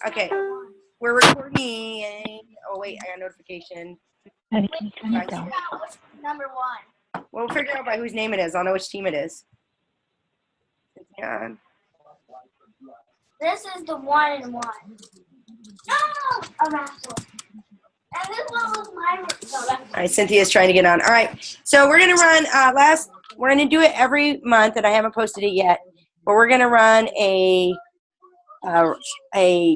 Okay, we're recording. Oh wait, I got a notification. Honey, can you turn it down? Number 1. We'll figure out by whose name it is. I'll know which team it is. Yeah. This is the 1 and 1. No! A raffle. And this one was mine. No, All right, Cynthia's trying to get on. All right, so we're gonna run we're gonna do it every month, and I haven't posted it yet. But we're gonna run a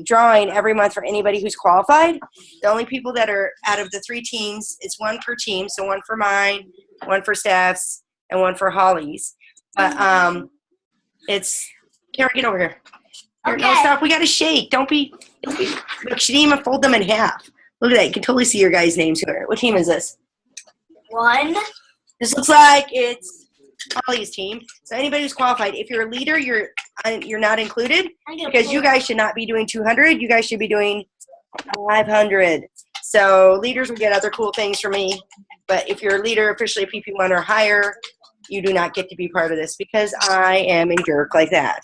drawing every month for anybody who's qualified. The only people that are out of the 3 teams, it's 1 per team, so 1 for mine, 1 for Steph's, and 1 for Holly's. But it's Kara, get over here. Here, no, stop. We gotta shake. Don't be. Look, she didn't even fold them in half. Look at that. You can totally see your guys' names here. What team is this? 1. This looks like it's Holly's team. So anybody who's qualified, if you're a leader, you're not included because you guys should not be doing 200. You guys should be doing 500. So leaders will get other cool things from me. But if you're a leader, officially a PP1 or higher, you do not get to be part of this because I am a jerk like that.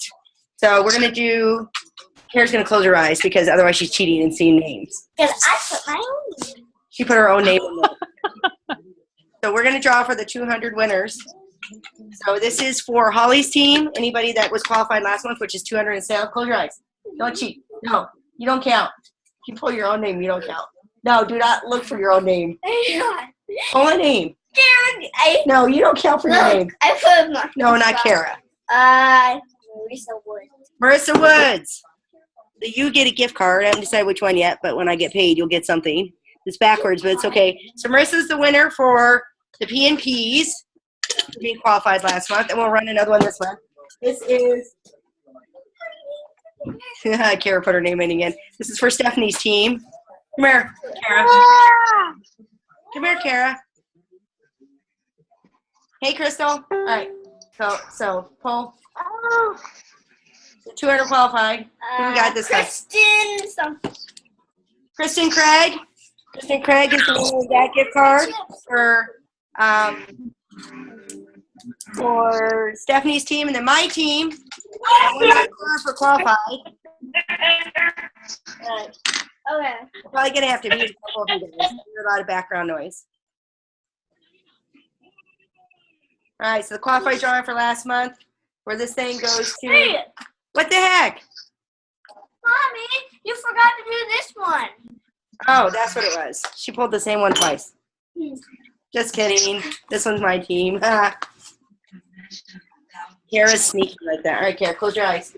So we're going to do – Kara's going to close her eyes because otherwise she's cheating and seeing names. Because I put my own name. She put her own name in there. So we're going to draw for the 200 winners. So this is for Holly's team. Anybody that was qualified last month, which is 200 and sales. Close your eyes. Don't cheat. No, you don't count. If you pull your own name, you don't count. No, do not look for your own name. Pull a name. No, you don't count for your name. I put my No, not Kara. Marissa Woods. Marissa Woods. You get a gift card. I haven't decided which one yet, but when I get paid, you'll get something. It's backwards, but it's okay. So Marissa's the winner for the PNPs. Being qualified last month, and we'll run another one this month. This is Kara put her name in again. This is for Stephanie's team. Come here, Kara. Come here, Kara. Hey, Crystal. All right. So pull. Oh. 200 qualified. Who we got this time? Kristen Craig. Kristen Craig is the winner of that gift card for Stephanie's team, and then my team. For qualified. Right. Okay. We're probably gonna have to mute a couple of you guys. There's a lot of background noise. All right, so the qualified drawing for last month, where this thing goes to. Hey. What the heck? Mommy, you forgot to do this one. Oh, that's what it was. She pulled the same one twice. Just kidding. This one's my team. Kara's sneaky like that. All right, Kara, close your eyes.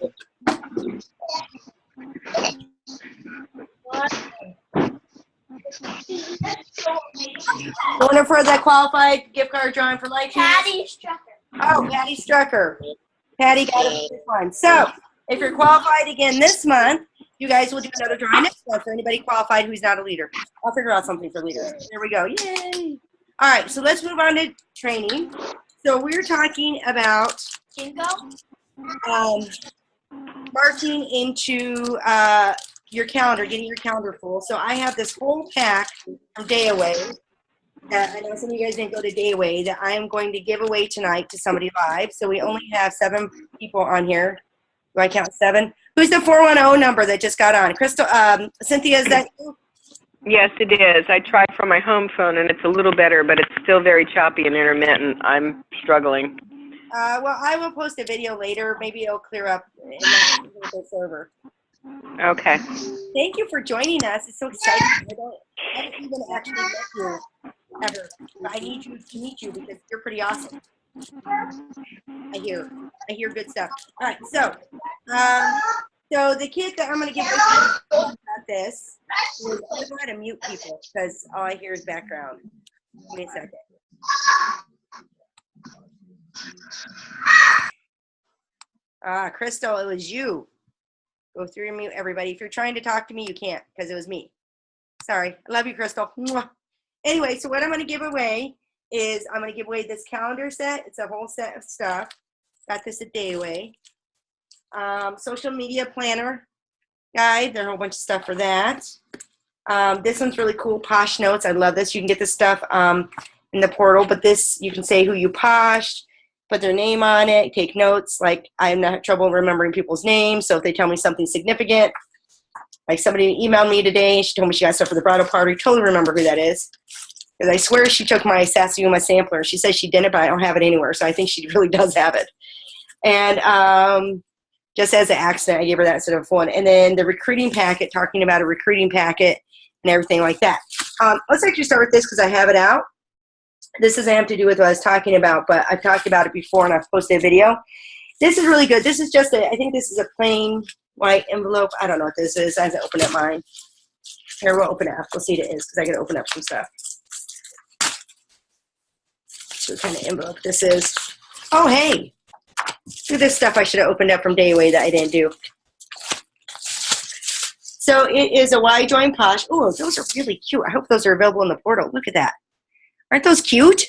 Winner for that qualified gift card drawing for my team. Patty Strucker. Oh, Patty Strucker. Patty got it for this one. So, if you're qualified again this month, you guys will do another drawing next month for anybody qualified who's not a leader. I'll figure out something for leaders. There we go. Yay. All right, so let's move on to training. So we're talking about marking into your calendar, getting your calendar full. So I have this whole pack of Day Away that I know some of you guys didn't go to Day Away that I am going to give away tonight to somebody live. So we only have 7 people on here. Do I count 7? Who's the 410 number that just got on? Crystal, Cynthia, is that you? Yes, it is. I tried from my home phone, and it's a little better, but it's still very choppy and intermittent. I'm struggling. Well, I will post a video later. Maybe it'll clear up in the server. Okay. Thank you for joining us. It's so exciting. I haven't even actually met you ever. I need you to meet you because you're pretty awesome. I hear good stuff. All right, so the kid that I'm going to give this is I'm going to go ahead and mute people because all I hear is background. Give me a second. Crystal, it was you. Go through and mute everybody. If you're trying to talk to me, you can't because it was me. Sorry. I love you, Crystal. Mwah. Anyway, so what I'm going to give away is I'm going to give away this calendar set. It's a whole set of stuff. Got this a Day Away. Social media planner guide. There's a whole bunch of stuff for that. This one's really cool. Posh Notes. I love this. You can get this stuff in the portal, but this, you can say who you poshed, put their name on it, take notes. Like, I'm not having trouble remembering people's names, so if they tell me something significant, Like somebody emailed me today. She told me she got stuff for the bridal party. Totally remember who that is. Because I swear she took my Sassy Uma sampler. She says she didn't, but I don't have it anywhere. So I think she really does have it. And just as an accident, I gave her that instead of one. And then the recruiting packet, talking about a recruiting packet and everything like that. Let's actually start with this because I have it out. This doesn't have to do with what I was talking about, but I've talked about it before and I've posted a video. This is really good. This is just I think this is a plain white envelope. I don't know what this is. I haven't opened up mine. Here, we'll open it up. We'll see what it is because I got to open up some stuff. So what kind of envelope this is. Oh, hey. Look at this stuff I should have opened up from Dayway that I didn't do. So it is a Y-join posh. Oh, those are really cute. I hope those are available in the portal. Look at that. Aren't those cute?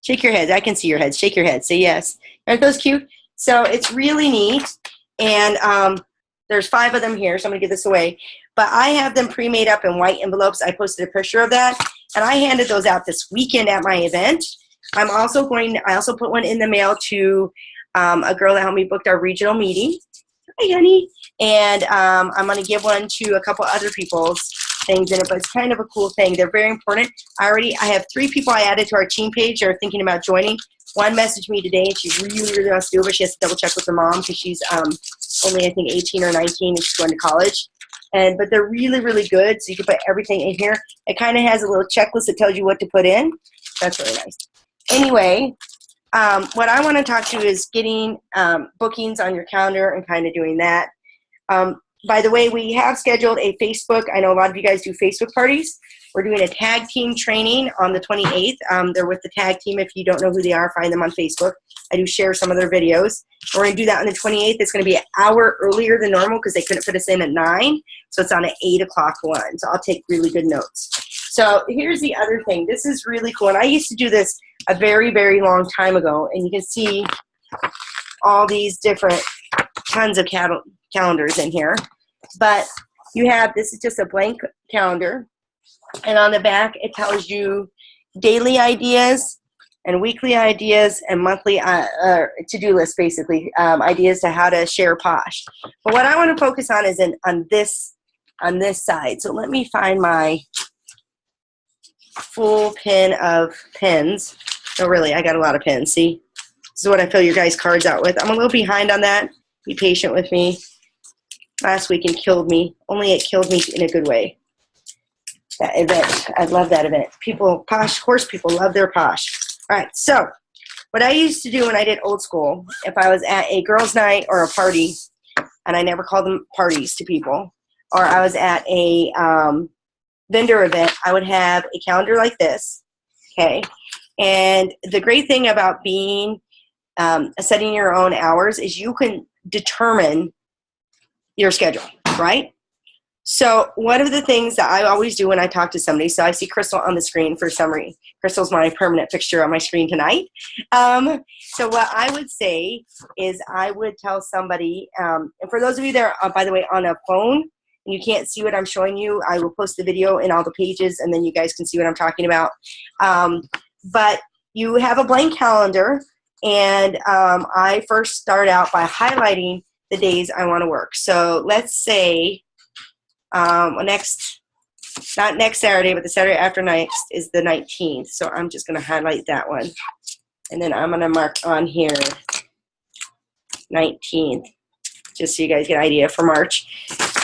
Shake your heads. I can see your heads. Shake your head. Say yes. Aren't those cute? So it's really neat. And there's 5 of them here, so I'm going to give this away. But I have them pre-made up in white envelopes. I posted a picture of that. And I handed those out this weekend at my event. I also put one in the mail to a girl that helped me book our regional meeting. Hi, honey. And I'm going to give one to a couple other people's things in it, but it's kind of a cool thing. They're very important. I have 3 people I added to our team page that are thinking about joining. One messaged me today, and she really wants to do it, but she has to double check with her mom because she's only, I think, 18 or 19, and she's going to college. But they're really, really good, so you can put everything in here. It kind of has a little checklist that tells you what to put in. That's really nice. Anyway, what I want to talk to you is getting bookings on your calendar and kind of doing that. By the way, we have scheduled a Facebook. I know a lot of you guys do Facebook parties. We're doing a tag team training on the 28th. They're with the tag team. If you don't know who they are, find them on Facebook. I do share some of their videos. We're going to do that on the 28th. It's going to be an hour earlier than normal because they couldn't put us in at 9. So it's on an 8 o'clock one. So I'll take really good notes. So here's the other thing. This is really cool. And I used to do this a very, very long time ago. And you can see all these different tons of calendars in here. But you have, this is just a blank calendar. And on the back, it tells you daily ideas and weekly ideas and monthly to-do list, basically, ideas to how to share Posh. But what I want to focus on is on this side. So let me find my full pin of pins. No, really, I got a lot of pins. See? This is what I fill your guys' cards out with. I'm a little behind on that. Be patient with me. Last weekend killed me. Only it killed me in a good way. That event. I love that event. People, Posh, horse people love their Posh. All right, so what I used to do when I did old school, if I was at a girls' night or a party, and I never called them parties to people, or I was at a vendor event, I would have a calendar like this, okay? And the great thing about being setting your own hours is you can determine your schedule, right? So one of the things that I always do when I talk to somebody, so I see Crystal on the screen for summary. Crystal's my permanent fixture on my screen tonight. So what I would say is I would tell somebody, and for those of you that are, by the way, on a phone, and you can't see what I'm showing you, I will post the video in all the pages, and then you guys can see what I'm talking about. But you have a blank calendar, and I first start out by highlighting the days I want to work. So let's say not next Saturday, but the Saturday after next is the 19th. So I'm just going to highlight that one. And then I'm going to mark on here 19th, just so you guys get an idea for March.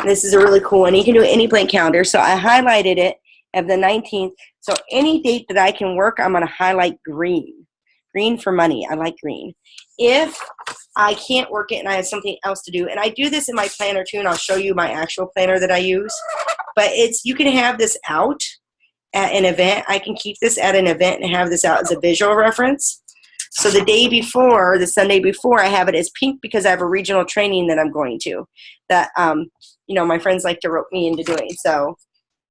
And this is a really cool one. You can do any blank calendar. So I highlighted it of the 19th. So any date that I can work, I'm going to highlight green. Green for money. I like green. If I can't work it and I have something else to do, and I do this in my planner too, and I'll show you my actual planner that I use, but it's, you can have this out at an event. I can keep this at an event and have this out as a visual reference. So the day before, the Sunday before, I have it as pink because I have a regional training that I'm going to that, you know, my friends like to rope me into doing. So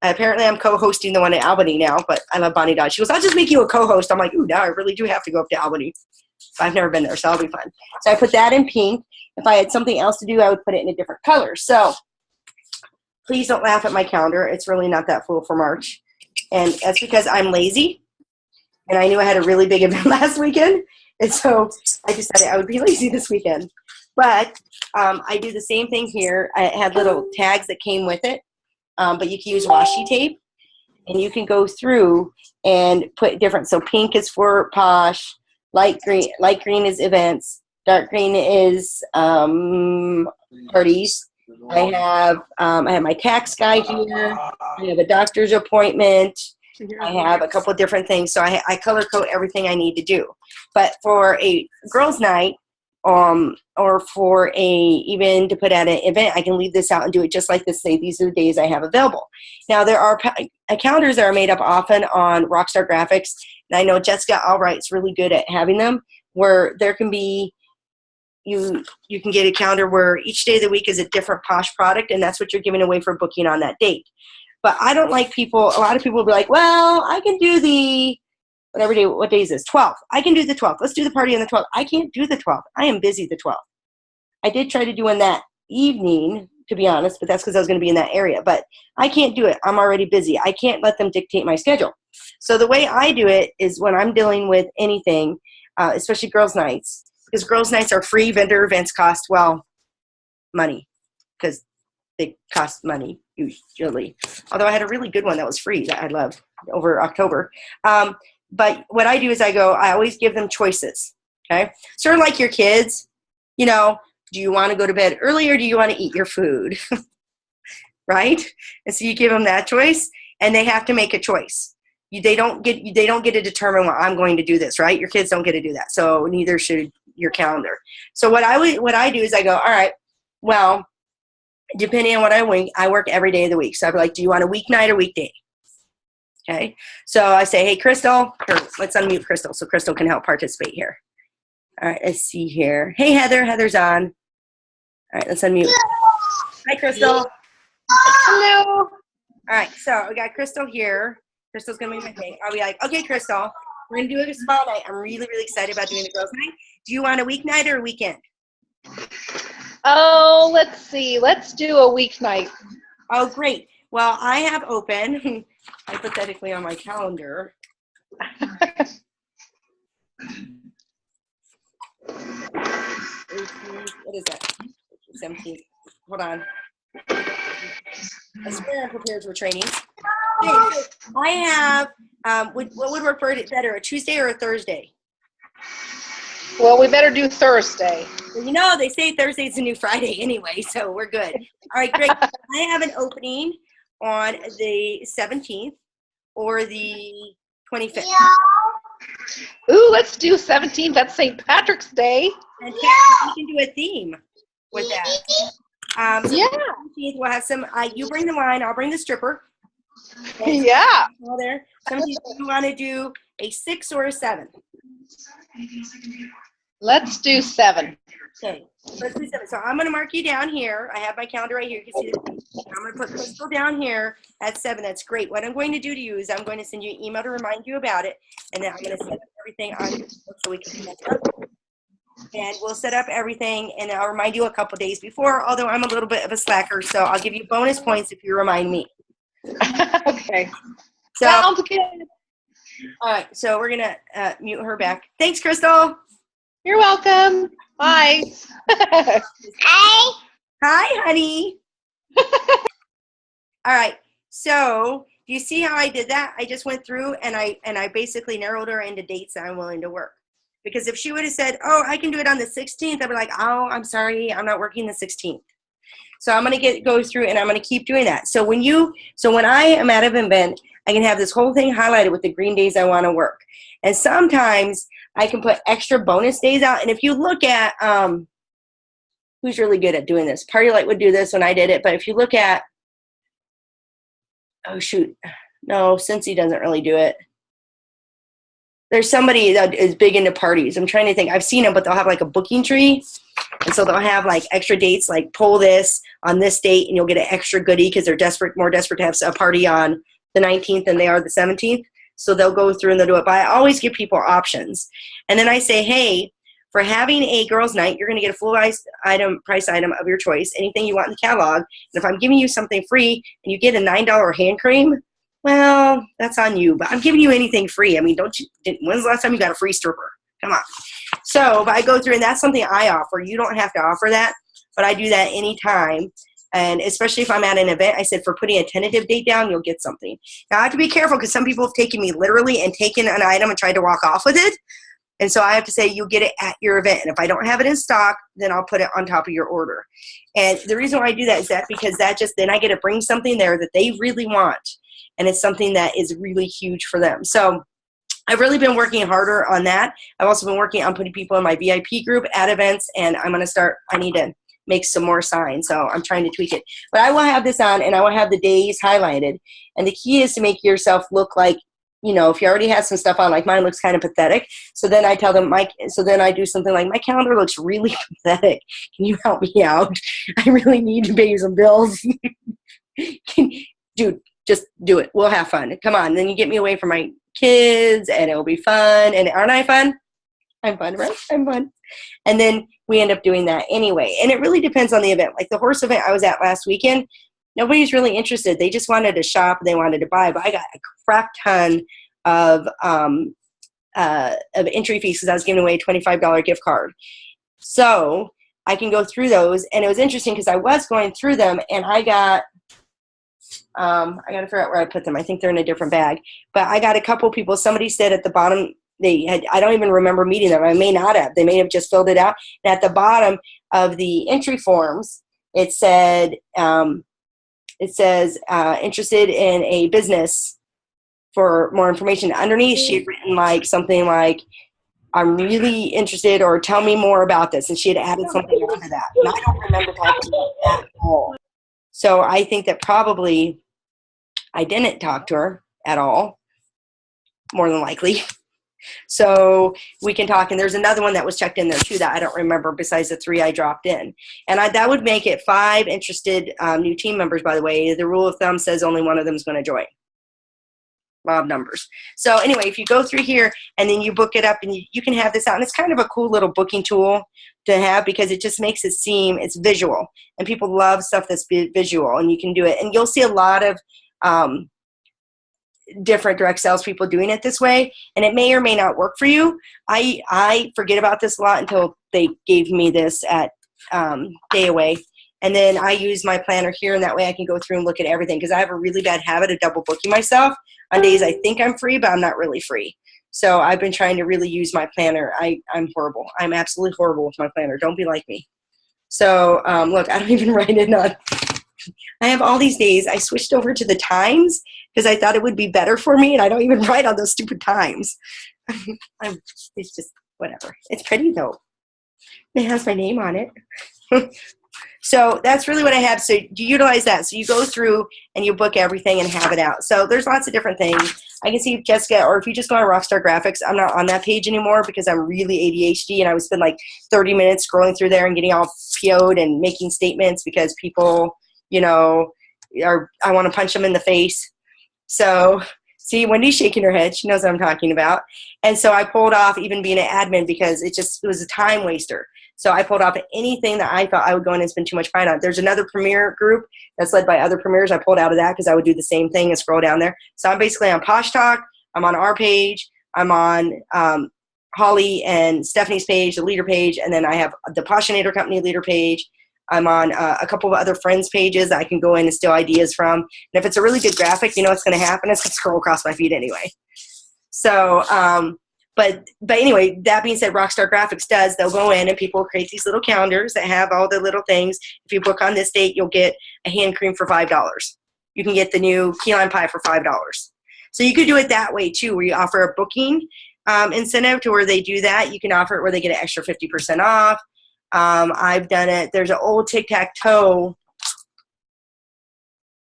apparently I'm co-hosting the one at Albany now, but I love Bonnie Dodge. She goes, I'll just make you a co-host. I'm like, ooh, now I really do have to go up to Albany. I've never been there, so that'll be fun. So I put that in pink. If I had something else to do, I would put it in a different color. So please don't laugh at my calendar. It's really not that full for March. And that's because I'm lazy. And I knew I had a really big event last weekend. And so I decided I would be lazy this weekend. But I do the same thing here. I had little tags that came with it, but you can use washi tape, and you can go through and put different. So pink is for posh, light green is events, dark green is parties. I have my tax guy here. I have a doctor's appointment. I have a couple of different things. So I color code everything I need to do. But for a girls' night, or for even to put at an event, I can leave this out and do it just like this. Say these are the days I have available. Now there are calendars that are made up often on Rockstar Graphics, and I know Jessica Albright's really good at having them, where there can be you can get a calendar where each day of the week is a different posh product, and that's what you're giving away for booking on that date. But I don't like people. A lot of people will be like, well, I can do the whatever day, what day is this? 12th. I can do the 12th. Let's do the party on the 12th. I can't do the 12th. I am busy the 12th. I did try to do one that evening, to be honest, but that's because I was going to be in that area. But I can't do it. I'm already busy. I can't let them dictate my schedule. So the way I do it is when I'm dealing with anything, especially girls' nights, because girls' nights are free. Vendor events cost, well, money, because they cost money usually. Although I had a really good one that was free that I loved over October. But what I do is I always give them choices, okay? Sort of like your kids, do you want to go to bed early or do you want to eat your food, right? And so you give them that choice, and they have to make a choice. They don't get to determine, well, I'm going to do this, right? Your kids don't get to do that, so neither should your calendar. So what I do is I go, all right, well, depending on what I work every day of the week. So I'd be like, do you want a weeknight or weekday? Okay, so I say, hey, Crystal, let's unmute Crystal so Crystal can help participate here. All right, let's see here. Hey, Heather. Heather's on. All right, let's unmute. Hi, Crystal. Hello. All right, so we got Crystal here. Crystal's going to be my thing. I'll be like, okay, Crystal, we're going to do a small night. I'm really, really excited about doing the girls' night. Do you want a weeknight or a weekend? Oh, let's see. Let's do a weeknight. Oh, great. Well, I have open, hypothetically on my calendar. What is that? 17th. Hold on. I swear I'm prepared for training. Okay, I have, what would work better, a Tuesday or a Thursday? Well, we better do Thursday. Well, they say Thursday's the new Friday anyway, so we're good. All right, great. I have an opening on the 17th or the 25th. Ooh, let's do 17th. That's St. Patrick's Day. And we can do a theme with that. So Yeah. 17th, we'll have some, you bring the wine, I'll bring the stripper. Yeah. All there. 17th, you want to do a 6 or a 7? Let's do 7. Okay, let's do 7. So I'm going to mark you down here. I have my calendar right here. You can see this. I'm going to put Crystal down here at 7. That's great. What I'm going to do to you is I'm going to send you an email to remind you about it, and then I'm going to set up everything on your book so we can connect up. And we'll set up everything, and I'll remind you a couple days before, although I'm a little bit of a slacker, so I'll give you bonus points if you remind me. Okay. So, Sounds good. all right, so we're going to mute her back. Thanks, Crystal. You're welcome. Bye. Hey. Hi, honey. All right. So, do you see how I did that? I just went through and I basically narrowed her into dates that I'm willing to work. Because if she would have said, "Oh, I can do it on the 16th," I'd be like, "Oh, I'm sorry, I'm not working the 16th." So I'm going to go through and I'm going to keep doing that. So when I am at an event, I can have this whole thing highlighted with the green days I want to work. And sometimes I can put extra bonus days out. And if you look at who's really good at doing this, Party Light would do this when I did it. But if you look at, oh shoot, no, Cincy doesn't really do it. There's somebody that is big into parties. I'm trying to think. I've seen them, but they'll have like a booking tree. And so they'll have like extra dates, like pull this on this date and you'll get an extra goodie because they're more desperate to have a party on the 19th than they are the 17th. So they'll go through and they'll do it. But I always give people options. And then I say, hey, for having a girls' night, you're going to get a full price item of your choice, anything you want in the catalog. And if I'm giving you something free and you get a $9 hand cream, well, that's on you. But I'm giving you anything free. I mean, when's the last time you got a free stripper? Come on. So, but I go through, and that's something I offer. You don't have to offer that, but I do that anytime. And especially if I'm at an event, I said for putting a tentative date down, you'll get something. Now, I have to be careful because some people have taken me literally and taken an item and tried to walk off with it. And so I have to say, you'll get it at your event. And if I don't have it in stock, then I'll put it on top of your order. And the reason why I do that is that because that just, then I get to bring something there that they really want. And it's something that is really huge for them. So I've really been working harder on that. I've also been working on putting people in my VIP group at events. And I'm going to start, I need to make some more signs. So I'm trying to tweak it. But I will have this on, and I will have the days highlighted. And the key is to make yourself look like, you know, if you already have some stuff on, like mine looks kind of pathetic. So then I tell them, so then I do something like, my calendar looks really pathetic. Can you help me out? I really need to pay some bills. Dude, just do it. We'll have fun. Come on. Then you get me away from my kids, and it'll be fun. And aren't I fun? I'm fun, right? I'm fun. And then we end up doing that anyway. And it really depends on the event. Like the horse event I was at last weekend, nobody's really interested. They just wanted to shop. They wanted to buy. But I got a crap ton of entry fees because I was giving away a $25 gift card. So I can go through those. And it was interesting because I was going through them, and I got I got to figure out where I put them. I think they're in a different bag. But I got a couple people. Somebody said at the bottom, I don't even remember meeting them. I may not have. They may have just filled it out. And at the bottom of the entry forms, it said, interested in a business for more information. Underneath, she had written like something like, I'm really interested, or tell me more about this. And she had added something onto that. And I don't remember talking about that at all. So I think that probably I didn't talk to her at all, more than likely. So we can talk. And there's another one that was checked in there too that I don't remember besides the 3 I dropped in. And that would make it 5 interested new team members, by the way. The rule of thumb says only one of them is going to join. Law of numbers. So anyway, if you go through here and then you book it up, and you can have this out. And it's kind of a cool little booking tool to have because it just makes it seem, it's visual. And people love stuff that's visual, and you can do it. And you'll see a lot of different direct sales people doing it this way, and it may or may not work for you. I forget about this a lot until they gave me this at Day Away, and then I use my planner here, and that way I can go through and look at everything because I have a really bad habit of double booking myself on days I think I'm free, but I'm not really free. So I've been trying to really use my planner. I'm horrible. I'm absolutely horrible with my planner. Don't be like me. So look, I don't even write it on. I have all these days. I switched over to the times because I thought it would be better for me, and I don't even write on those stupid times. It's just whatever. It's pretty though. It has my name on it. So that's really what I have. So you utilize that. So you go through and you book everything and have it out. So there's lots of different things. I can see if Jessica, or if you just go on Rockstar Graphics, I'm not on that page anymore because I'm really ADHD, and I would spend like 30 minutes scrolling through there and getting all PO'd and making statements because people, you know, I want to punch them in the face. So see, Wendy's shaking her head. She knows what I'm talking about. And so I pulled off even being an admin because it was a time waster. So I pulled off anything that I thought I would go in and spend too much time on. There's another Premier group that's led by other Premiers. I pulled out of that because I would do the same thing and scroll down there. So I'm basically on Posh Talk. I'm on our page. I'm on Holly and Stephanie's page, the leader page, and then I have the Poshinator Company leader page. I'm on a couple of other friends' pages that I can go in and steal ideas from. And if it's a really good graphic, you know what's going to happen? It's going to scroll across my feed anyway. So, but anyway, that being said, Rockstar Graphics does. They'll go in and people create these little calendars that have all the little things. If you book on this date, you'll get a hand cream for $5. You can get the new key lime pie for $5. So you could do it that way too, where you offer a booking incentive to where they do that. You can offer it where they get an extra 50% off. I've done it. There's an old tic-tac-toe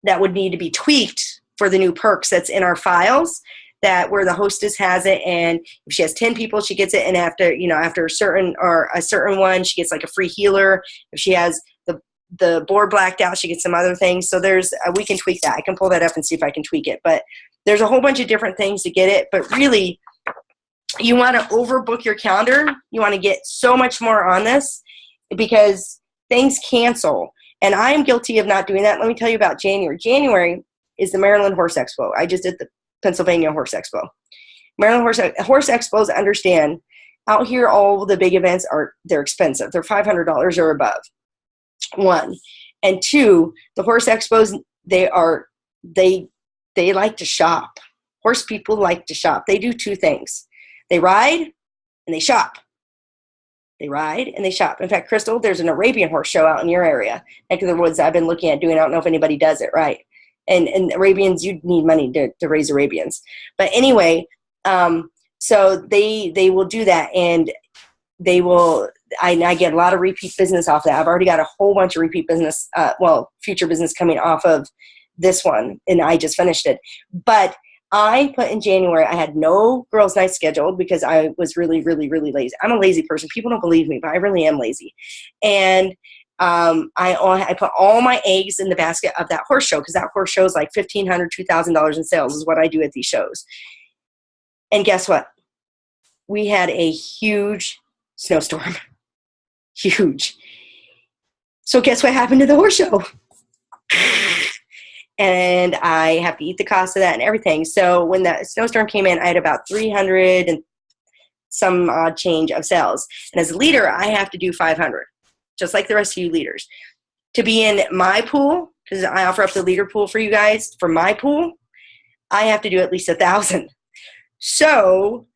that would need to be tweaked for the new perks that's in our files, that where the hostess has it, and if she has 10 people, she gets it, and after a certain one, she gets like a free healer. If she has the board blacked out, she gets some other things. So we can tweak that. I can pull that up and see if I can tweak it. But there's a whole bunch of different things to get it. But really, you want to overbook your calendar. You want to get so much more on this because things cancel. And I am guilty of not doing that. Let me tell you about January. January is the Maryland Horse Expo. I just did the Pennsylvania Horse Expo. Maryland Horse Expos understand Out here, all the big events they're expensive. They're $500 or above. One. And two, the horse expos, they like to shop. Horse people like to shop. They do two things. They ride and they shop. They ride and they shop. In fact, Crystal, there's an Arabian horse show out in your area. Neck of the woods I've been looking at doing. I don't know if anybody does it, right? And Arabians, you need money to raise Arabians. But anyway, so they will do that, and they will. I get a lot of repeat business off that. I've already got a whole bunch of repeat business, future business coming off of this one, and I just finished it. But I put in January, I had no girls' night scheduled because I was really, really, really lazy. I'm a lazy person. People don't believe me, but I really am lazy. And I put all my eggs in the basket of that horse show, because that horse show is like $1,500, $2,000 in sales is what I do at these shows. And guess what? We had a huge snowstorm. Huge. So guess what happened to the horse show? And I have to eat the cost of that and everything. So when that snowstorm came in, I had about 300 and some odd change of sales. And as a leader, I have to do 500, just like the rest of you leaders. To be in my pool, because I offer up the leader pool for you guys, for my pool, I have to do at least 1,000. So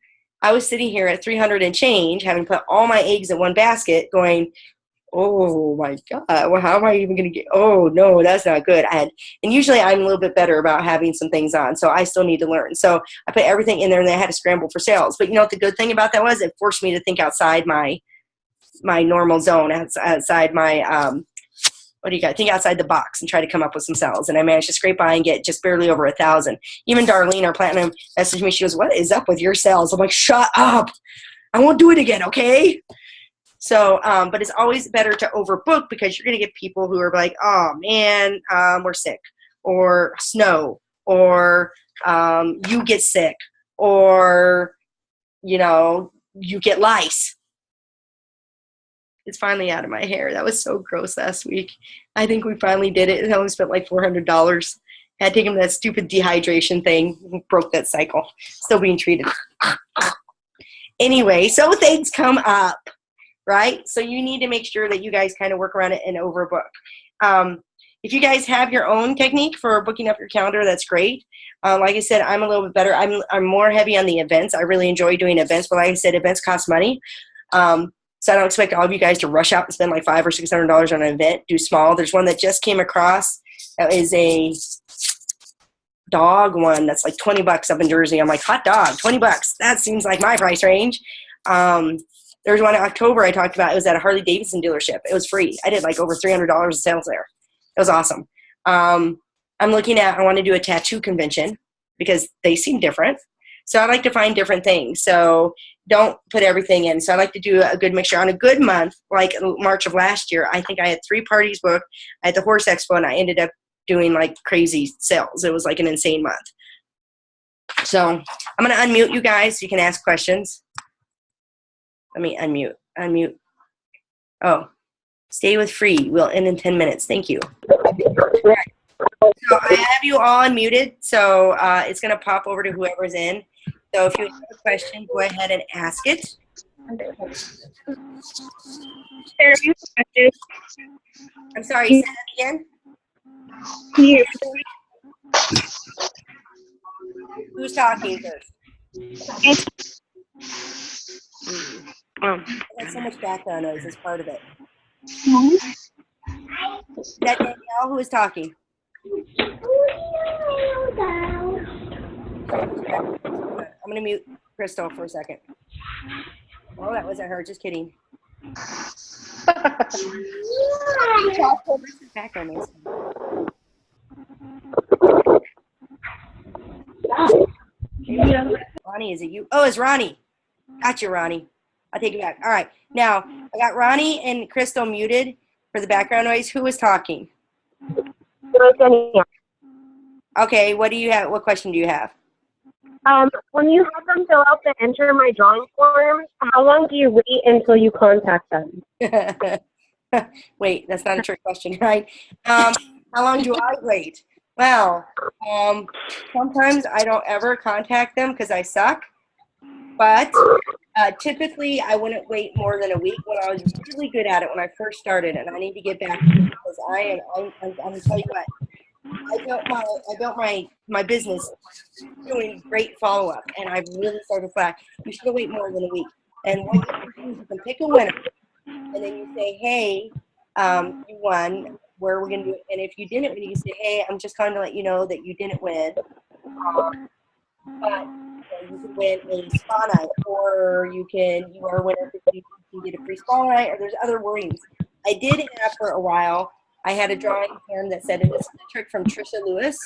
I was sitting here at 300 and change, having put all my eggs in one basket, going, oh my God, well, how am I even going to get, oh no, that's not good. And usually I'm a little bit better about having some things on, so I still need to learn. So I put everything in there, and then I had to scramble for sales. But you know what the good thing about that was? It forced me to think outside my normal zone, outside my, think outside the box and try to come up with some sales. And I managed to scrape by and get just barely over 1,000. Even Darlene, our platinum, messaged me. She goes, what is up with your sales? I'm like, shut up. I won't do it again, okay? So, but it's always better to overbook, because you're going to get people who are like, oh man, we're sick, or snow, or you get sick, or, you know, you get lice. It's finally out of my hair. That was so gross last week. I think we finally did it. I only spent like $400. I had taken that stupid dehydration thing, broke that cycle. Still being treated. Anyway, so things come up. Right? So you need to make sure that you guys kind of work around it and overbook. If you guys have your own technique for booking up your calendar, that's great. Like I said, I'm a little bit better. I'm more heavy on the events. I really enjoy doing events, but like I said, events cost money. So I don't expect all of you guys to rush out and spend like $500 or $600 on an event. Do small. There's one that just came across that is a dog one that's like $20 up in Jersey. I'm like, hot dog, $20. That seems like my price range. There's one in October I talked about. It was at a Harley Davidson dealership. It was free. I did like over $300 in sales there. It was awesome. I'm looking at, I want to do a tattoo convention because they seem different. So I like to find different things. So don't put everything in. So I like to do a good mixture. On a good month, like March of last year, I think I had 3 parties booked. I had the Horse Expo, and I ended up doing like crazy sales. It was like an insane month. So I'm going to unmute you guys so you can ask questions. Let me unmute. Oh, stay with free. We'll end in 10 minutes. Thank you. So I have you all unmuted, so it's going to pop over to whoever's in. So if you have a question, go ahead and ask it. I'm sorry, say that again. Who's talking first? There's so much background noise as part of it. Is that Danielle who is talking? I'm going to mute Crystal for a second. Oh, that wasn't her. Just kidding. Background noise. Ronnie, is it you? Oh, it's Ronnie. Gotcha, Ronnie. I'll take it back. All right. Now, I got Ronnie and Crystal muted for the background noise. Who is talking? Okay, what do you have? What question do you have? When you have them fill out the enter my drawing form, how long do you wait until you contact them? Wait, that's not a trick question, right? How long do I wait? Well, sometimes I don't ever contact them because I suck. But Typically, I wouldn't wait more than a week. When I was really good at it when I first started, and I need to get back to it because I'm gonna tell you what. I built my business doing great follow up, and I've really started flat. You should wait more than a week. And what you do is you can pick a winner, and then you say, hey, you won. Where are we gonna do it? And if you didn't win, you say, hey, I'm just calling to let you know that you didn't win. But you can win a spa night, or you are a winner because you can get a free spa night, or there's other wordings. I did have for a while. I had a drawing form that said, and this is a trick from Trisha Lewis.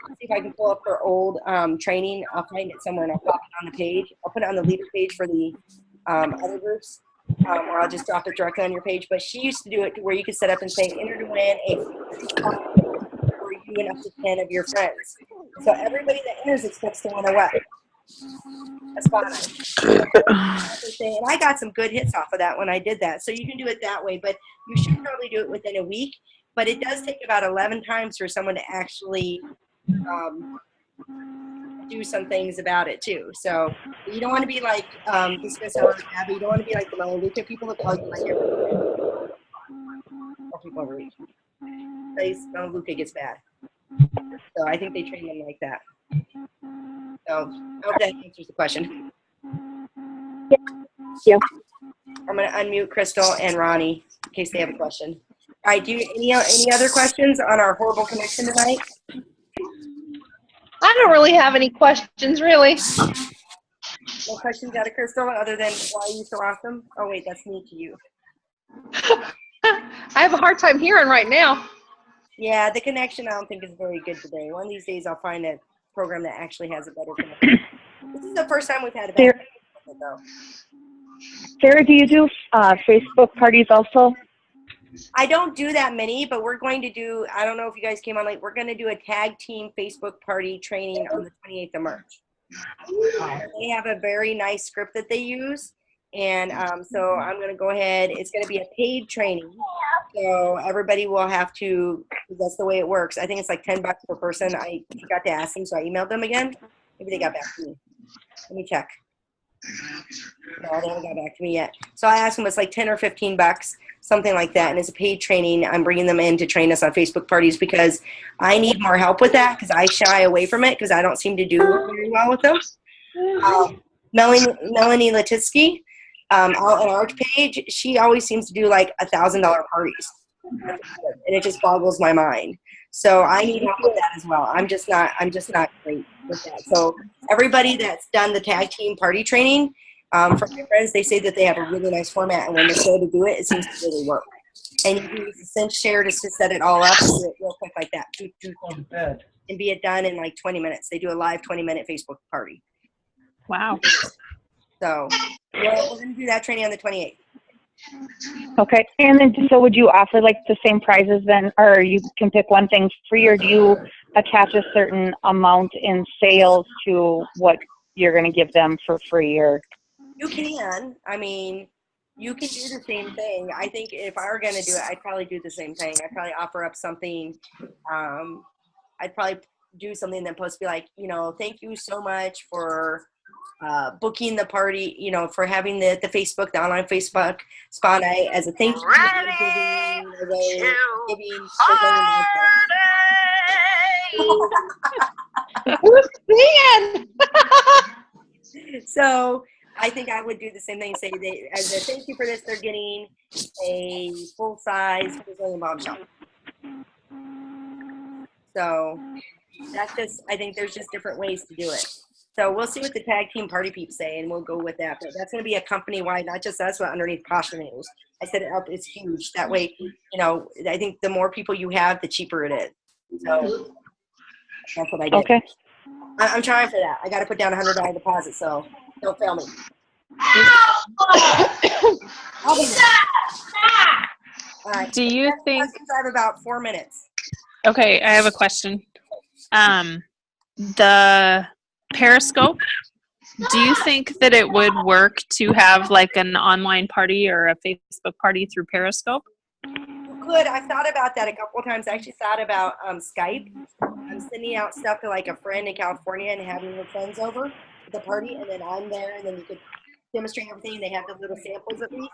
Let's see if I can pull up her old training. I'll find it somewhere and I'll pop it on the page. I'll put it on the leader page for the other groups, or I'll just drop it directly on your page. But she used to do it where you could set up and say, enter to win a or you and up to 10 of your friends. So everybody that enters expects to win a what? A spot night. And I got some good hits off of that when I did that. So you can do it that way, but you should probably do it within a week. But it does take about 11 times for someone to actually do some things about it too. So you don't want to be like dismiss out but you don't want to be like the Melaleuca people that call you like every people overreach. Melaleuca gets bad. So I think they train them like that. So I hope that answers the question. Yeah. I'm going to unmute Crystal and Ronnie in case they have a question. All right, any other questions on our horrible connection tonight? I don't really have any questions, really. No questions out of Crystal other than why are you so awesome? Oh, wait, that's me to you. I have a hard time hearing right now. Yeah, the connection I don't think is very good today. One of these days I'll find a program that actually has a better connection. This is the first time we've had a bad connection, though. Sarah, do you do Facebook parties also? I don't do that many, but we're going to do, I don't know if you guys came on late, we're going to do a tag team Facebook party training on the 28th of March. They have a very nice script that they use. And so I'm going to go ahead. It's going to be a paid training. So everybody will have to, that's the way it works. I think it's like $10 per person. I forgot to ask them, so I emailed them again. Maybe they got back to me. Let me check. No, they haven't got back to me yet. So I asked them, it's like 10 or 15 bucks, something like that. And it's a paid training. I'm bringing them in to train us on Facebook parties because I need more help with that because I shy away from it because I don't seem to do very well with them. Melanie Letitsky, out on our page, she always seems to do like $1,000 parties. And it just boggles my mind. So I need help with that as well. I'm just not great with that. So everybody that's done the tag team party training, from my friends, they say that they have a really nice format, and when they go to do it, it seems to really work. And you can use the Cinch share to set it all up and do it real quick like that. And be it done in like 20 minutes. They do a live 20-minute Facebook party. Wow. So we're going to do that training on the 28th. Okay. And then, so would you offer like the same prizes then, or you can pick one thing free, or do you attach a certain amount in sales to what you're going to give them for free? Or you can. I mean, you can do the same thing. I think if I were going to do it, I'd probably do the same thing. I'd probably offer up something. I'd probably do something that post be like, thank you so much for booking the party, for having the Facebook, the online Facebook spa night as a thank you. Who's singing? So I think I would do the same thing. Say as a thank you for this, they're getting a full-size Brazilian bombshell. So that's just, I think there's just different ways to do it. So we'll see what the tag team party peeps say, and we'll go with that. But that's going to be a company-wide, not just us, but underneath Posture News. I set it up. It's huge. That way, I think the more people you have, the cheaper it is. So that's what I did. Okay. I'm trying for that. I got to put down a $100 deposit, so don't fail me. I'll be there. All right. Do you think? I have about 4 minutes. Okay, I have a question. The Periscope, do you think that it would work to have like an online party or a Facebook party through Periscope? Good. I've thought about that a couple of times. I actually thought about Skype. I'm sending out stuff to like a friend in California and having your friends over at the party, and then I'm there, and then you could demonstrate everything. They have the little samples at least.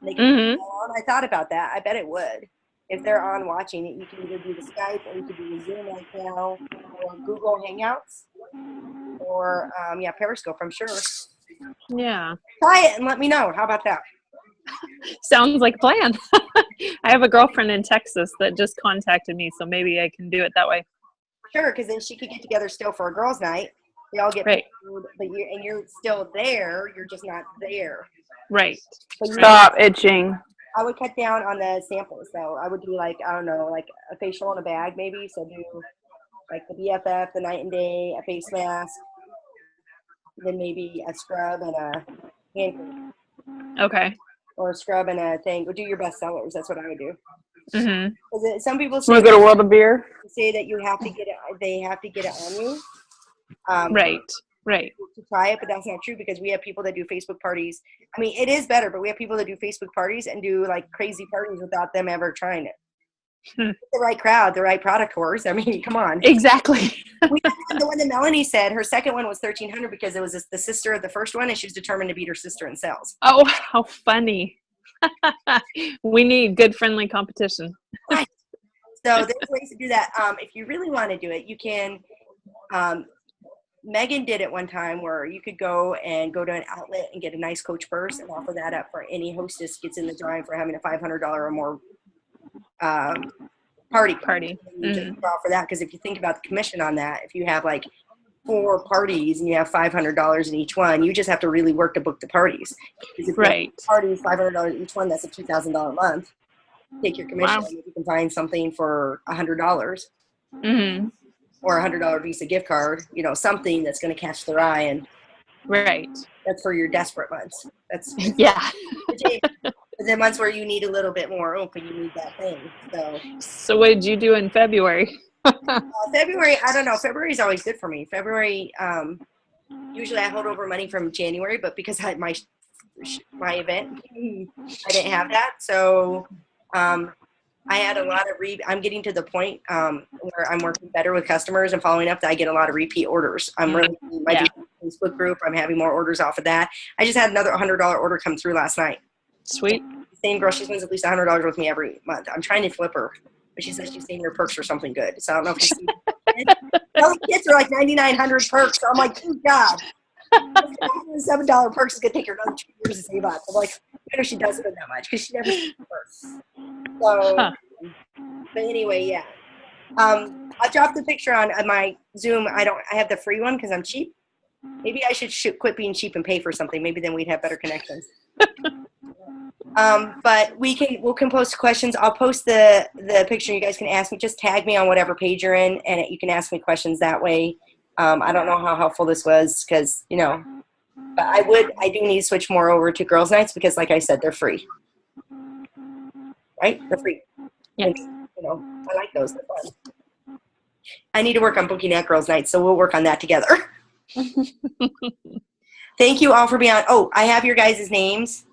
And they can Mhm. put it on. I thought about that. I bet it would. If they're on watching it, you can either do the Skype or you can do the Zoom like now, or Google Hangouts, or Periscope. I'm sure. Yeah. Try it and let me know. How about that? Sounds like a plan. I have a girlfriend in Texas that just contacted me, so maybe I can do it that way. Sure, because then she could get together still for a girls' night. They all get Right. food, but you're still there. You're just not there. Right. But you Stop itching. I would cut down on the samples though. I would do like, I don't know, like a facial in a bag maybe. So do like the BFF, the night and day, a face mask, then maybe a scrub and a hand cream, Okay. or a scrub and a thing. Or do your best sellers. That's what I would do. Mhm. 'Cause some people Want say, to go to World of Beer? that you have to get it. They have to get it on you. Right. Right. To try it, but that's not true because we have people that do Facebook parties. I mean, it is better, but we have people that do Facebook parties and do like crazy parties without them ever trying it. The right crowd, the right product course. I mean, come on. Exactly. We had the one that Melanie said her second one was 1,300 because it was the sister of the first one, and she was determined to beat her sister in sales. Oh, how funny. We need good friendly competition. So there's ways to do that. If you really want to do it, you can. Megan did it one time where you could go to an outlet and get a nice Coach purse and offer that up for any hostess gets in the drawing for having a $500 or more party. You just offer that because if you think about the commission on that, if you have like 4 parties and you have $500 in each one, you just have to really work to book the parties. Because if Right. you have parties $500 each one, that's a $2,000 a month. Take your commission. Wow. And if you can find something for $100 Mhm. or $100 Visa gift card, something that's going to catch their eye, and Right. that's for your desperate months. That's Yeah. the months where you need a little bit more oomph and you need that thing. So So what did you do in February? February, I don't know. February is always good for me. February, usually I hold over money from January, but because I had my event, I didn't have that. So I had a lot of I'm getting to the point where I'm working better with customers and following up that I get a lot of repeat orders. I'm really my Facebook group. I'm having more orders off of that. I just had another $100 order come through last night. Sweet. Same girl, she spends at least $100 with me every month. I'm trying to flip her, but she says she's saving her perks for something good. So I don't know if she's those kits are like 9,900 perks. So I'm like, good God. $7 perks is gonna take her another 2 years to save up. I'm like, better she does spend that much because she never spends perks. So, but anyway, yeah. I'll drop the picture on my Zoom. I have the free one because I'm cheap. Maybe I should quit being cheap and pay for something. Maybe then we'd have better connections. But we can post questions. I'll post the picture. You guys can ask me. Just tag me on whatever page you're in, and you can ask me questions that way. I don't know how helpful this was because but I do need to switch more over to girls' nights because, like I said, they're free. Right? They're free. Yes. I like those. They're fun. I need to work on booking at girls' nights, so we'll work on that together. Thank you all for being on. Oh, I have your guys' names.